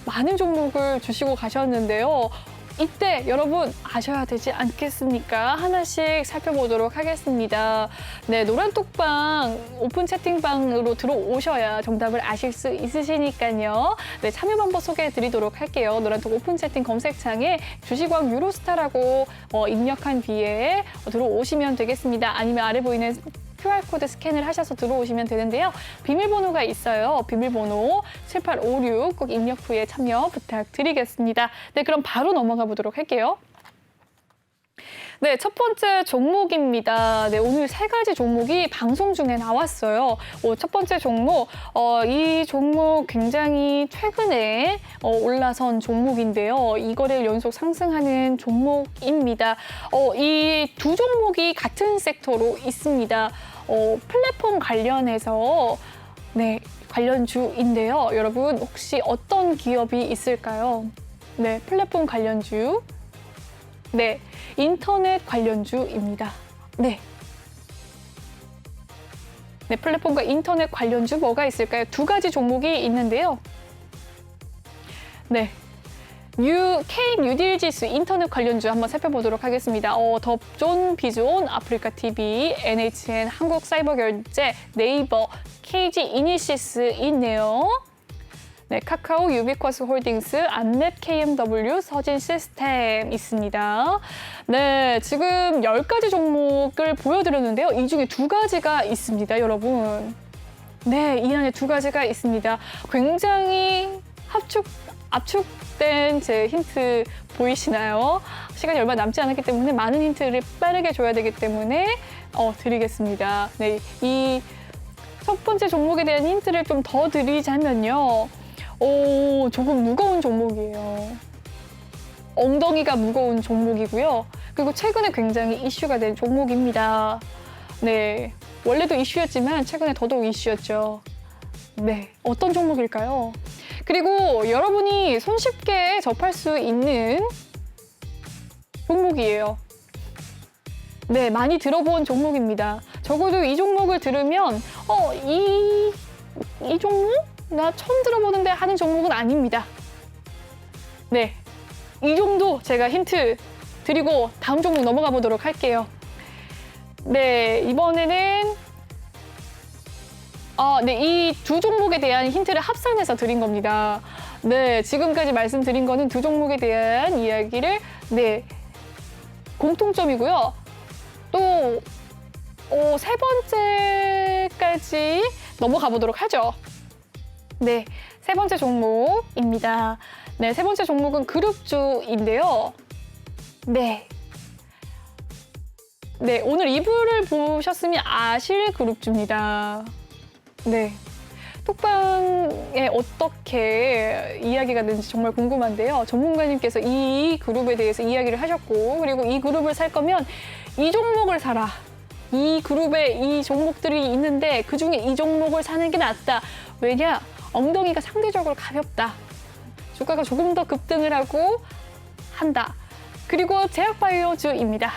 많은 종목을 주시고 가셨는데요. 이때 여러분 아셔야 되지 않겠습니까? 하나씩 살펴보도록 하겠습니다. 네, 노란톡방 오픈 채팅방으로 들어오셔야 정답을 아실 수 있으시니까요. 네, 참여 방법 소개해 드리도록 할게요. 노란톡 오픈 채팅 검색창에 주식왕 유로스타라고 입력한 뒤에 들어오시면 되겠습니다. 아니면 아래 보이는 QR코드 스캔을 하셔서 들어오시면 되는데요. 비밀번호가 있어요. 비밀번호 7856 꼭 입력 후에 참여 부탁드리겠습니다. 네, 그럼 바로 넘어가 보도록 할게요. 네, 첫 번째 종목입니다. 네, 오늘 세 가지 종목이 방송 중에 나왔어요. 첫 번째 종목, 이 종목 굉장히 최근에 올라선 종목인데요. 이거를 연속 상승하는 종목입니다. 이 두 종목이 같은 섹터로 있습니다. 플랫폼 관련해서 네, 관련주인데요. 여러분 혹시 어떤 기업이 있을까요? 네, 플랫폼 관련주. 네, 인터넷 관련주입니다. 네. 네, 플랫폼과 인터넷 관련주 뭐가 있을까요? 두 가지 종목이 있는데요. 네. K 뉴딜 지수 인터넷 관련주 한번 살펴보도록 하겠습니다. 덥존, 비존, 아프리카 TV, NHN, 한국사이버결제, 네이버, KG 이니시스 있네요. 네, 카카오, 유비쿼스 홀딩스, 안랩, KMW, 서진 시스템 있습니다. 네, 지금 10가지 종목을 보여드렸는데요. 이 중에 두 가지가 있습니다, 여러분. 네, 이 안에 두 가지가 있습니다. 굉장히 압축된 제 힌트 보이시나요? 시간이 얼마 남지 않았기 때문에 많은 힌트를 빠르게 줘야 되기 때문에 드리겠습니다. 네, 이 첫 번째 종목에 대한 힌트를 좀 더 드리자면요. 조금 무거운 종목이에요. 엉덩이가 무거운 종목이고요. 그리고 최근에 굉장히 이슈가 된 종목입니다. 네, 원래도 이슈였지만 최근에 더더욱 이슈였죠. 네, 어떤 종목일까요? 그리고 여러분이 손쉽게 접할 수 있는 종목이에요. 네, 많이 들어본 종목입니다. 적어도 이 종목을 들으면 이 종목? 나 처음 들어보는데 하는 종목은 아닙니다. 네, 이 정도 제가 힌트 드리고 다음 종목 넘어가 보도록 할게요. 네, 이번에는 네, 이 두 종목에 대한 힌트를 합산해서 드린 겁니다. 네, 지금까지 말씀드린 거는 두 종목에 대한 이야기를 네, 공통점이고요. 또 세 번째까지 넘어가 보도록 하죠. 네, 세 번째 종목입니다. 네, 세 번째 종목은 그룹주인데요. 네. 네, 오늘 2부를 보셨으면 아실 그룹주입니다. 네. 톡방에 어떻게 이야기가 되는지 정말 궁금한데요. 전문가님께서 이 그룹에 대해서 이야기를 하셨고, 그리고 이 그룹을 살 거면 이 종목을 사라. 이 그룹에 이 종목들이 있는데 그중에 이 종목을 사는 게 낫다. 왜냐? 엉덩이가 상대적으로 가볍다. 주가가 조금 더 급등을 하고 한다. 그리고 제약바이오주입니다.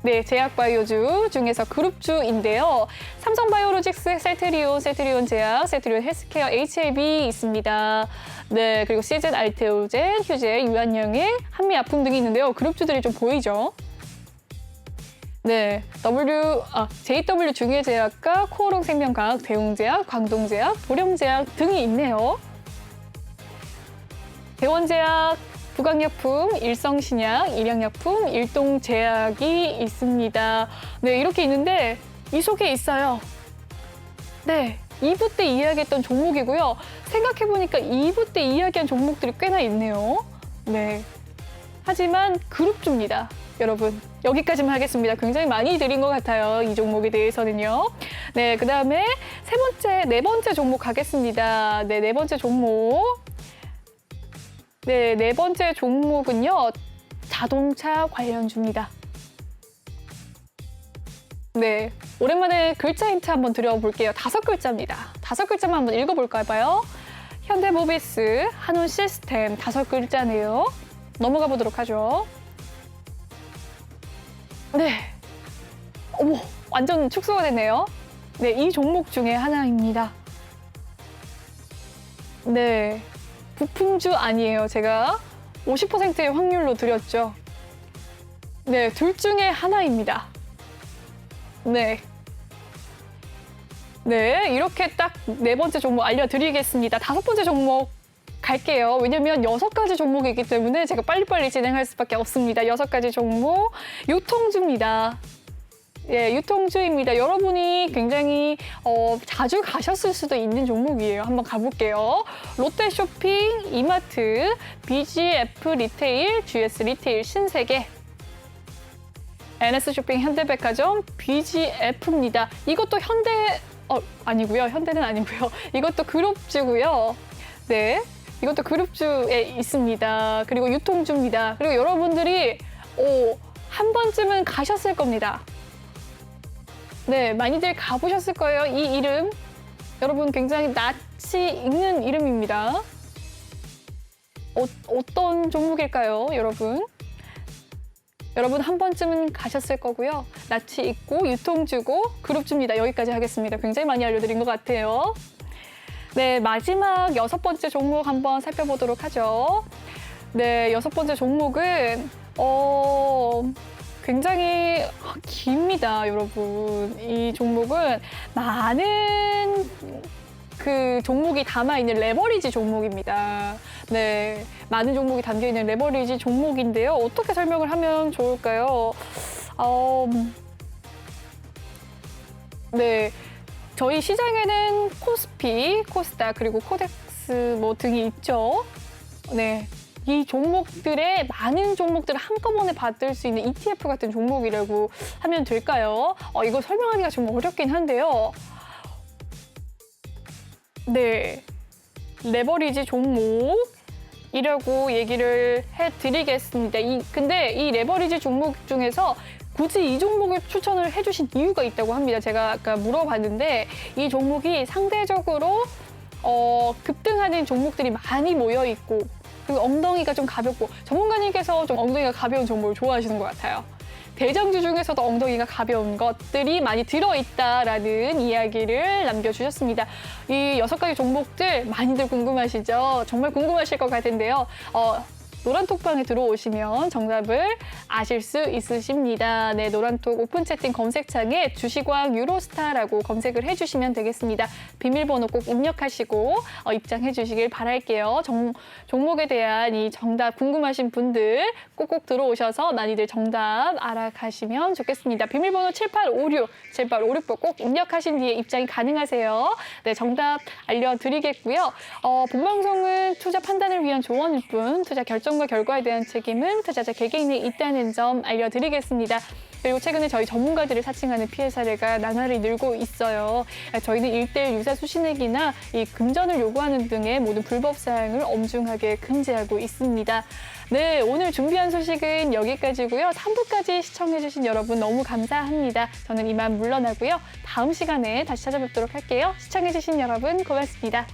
네, 제약바이오주 중에서 그룹주인데요. 삼성바이오로직스, 셀트리온 제약, 셀트리온 헬스케어, HLB 있습니다. 네, 그리고 CZ 알테오젠, 휴젤, 유한영행, 한미아품 등이 있는데요. 그룹주들이 좀 보이죠? 네, JW 중해제약과 코오롱 생명과학, 대웅제약, 광동제약, 보령제약 등이 있네요. 대원제약, 부강약품, 일성신약, 일양약품, 일동제약이 있습니다. 네, 이렇게 있는데 이 속에 있어요. 네, 2부 때 이야기했던 종목이고요. 생각해보니까 2부 때 이야기한 종목들이 꽤나 있네요. 네, 하지만 그룹주입니다. 여러분, 여기까지만 하겠습니다. 굉장히 많이 드린 것 같아요. 이 종목에 대해서는요. 네, 그 다음에 네 번째 종목 가겠습니다. 네, 네 번째 종목. 네, 네 번째 종목은요. 자동차 관련주입니다. 네, 오랜만에 글자 힌트 한번 드려볼게요. 5글자입니다. 5글자만 한번 읽어볼까요? 현대모비스, 한온시스템 5글자네요. 넘어가 보도록 하죠. 네, 어머, 완전 축소가 됐네요. 네, 이 종목 중에 하나입니다. 네, 부품주 아니에요. 제가 50%의 확률로 드렸죠. 네, 둘 중에 하나입니다. 네. 네, 이렇게 딱 네 번째 종목 알려드리겠습니다. 다섯 번째 종목 갈게요. 왜냐면 6가지 종목이기 때문에 제가 빨리빨리 진행할 수밖에 없습니다. 6가지 종목, 유통주입니다. 예, 유통주입니다. 여러분이 굉장히 자주 가셨을 수도 있는 종목이에요. 한번 가볼게요. 롯데쇼핑, 이마트, BGF 리테일, GS 리테일, 신세계, NS쇼핑, 현대백화점, BGF입니다. 이것도 아니고요. 현대는 아니고요. 이것도 그룹주고요. 네, 이것도 그룹주에 있습니다. 그리고 유통주입니다. 그리고 여러분들이 한 번쯤은 가셨을 겁니다. 네, 많이들 가보셨을 거예요. 이 이름. 여러분 굉장히 낯이 익는 이름입니다. 어떤 종목일까요, 여러분? 여러분 한 번쯤은 가셨을 거고요. 낯이 익고 유통주고 그룹주입니다. 여기까지 하겠습니다. 굉장히 많이 알려드린 것 같아요. 네, 마지막 6번째 종목 한번 살펴보도록 하죠. 네, 6번째 종목은 굉장히 깁니다, 여러분. 이 종목은 많은 그 종목이 담아있는 레버리지 종목입니다. 네, 많은 종목이 담겨있는 레버리지 종목인데요. 어떻게 설명을 하면 좋을까요? 네, 저희 시장에는 코스피, 코스닥, 그리고 코덱스 등이 있죠. 네. 이 종목들의 많은 종목들을 한꺼번에 받을 수 있는 ETF 같은 종목이라고 하면 될까요? 이거 설명하기가 좀 어렵긴 한데요. 네, 레버리지 종목이라고 얘기를 해드리겠습니다. 근데 이 레버리지 종목 중에서 굳이 이 종목을 추천을 해주신 이유가 있다고 합니다. 제가 아까 물어봤는데 이 종목이 상대적으로 급등하는 종목들이 많이 모여 있고 그리고 엉덩이가 좀 가볍고 전문가님께서 좀 엉덩이가 가벼운 종목을 좋아하시는 것 같아요. 대장주 중에서도 엉덩이가 가벼운 것들이 많이 들어있다라는 이야기를 남겨주셨습니다. 이 6가지 종목들 많이들 궁금하시죠? 정말 궁금하실 것 같은데요. 노란톡방에 들어오시면 정답을 아실 수 있으십니다. 네, 노란톡 오픈 채팅 검색창에 주식왕 유로스타라고 검색을 해주시면 되겠습니다. 비밀번호 꼭 입력하시고 입장해 주시길 바랄게요. 종목에 대한 이 정답 궁금하신 분들 꼭꼭 들어오셔서 많이들 정답 알아가시면 좋겠습니다. 비밀번호 7856번 꼭 입력하신 뒤에 입장이 가능하세요. 네, 정답 알려드리겠고요. 본방송은 투자 판단을 위한 조언일 뿐 투자 결정과 결과에 대한 책임은 투자자 개개인에 있다는 점 알려드리겠습니다. 그리고 최근에 저희 전문가들을 사칭하는 피해 사례가 나날이 늘고 있어요. 저희는 1:1 유사 수신액이나 이 금전을 요구하는 등의 모든 불법 사항을 엄중하게 금지하고 있습니다. 네, 오늘 준비한 소식은 여기까지고요. 3부까지 시청해주신 여러분 너무 감사합니다. 저는 이만 물러나고요. 다음 시간에 다시 찾아뵙도록 할게요. 시청해주신 여러분 고맙습니다.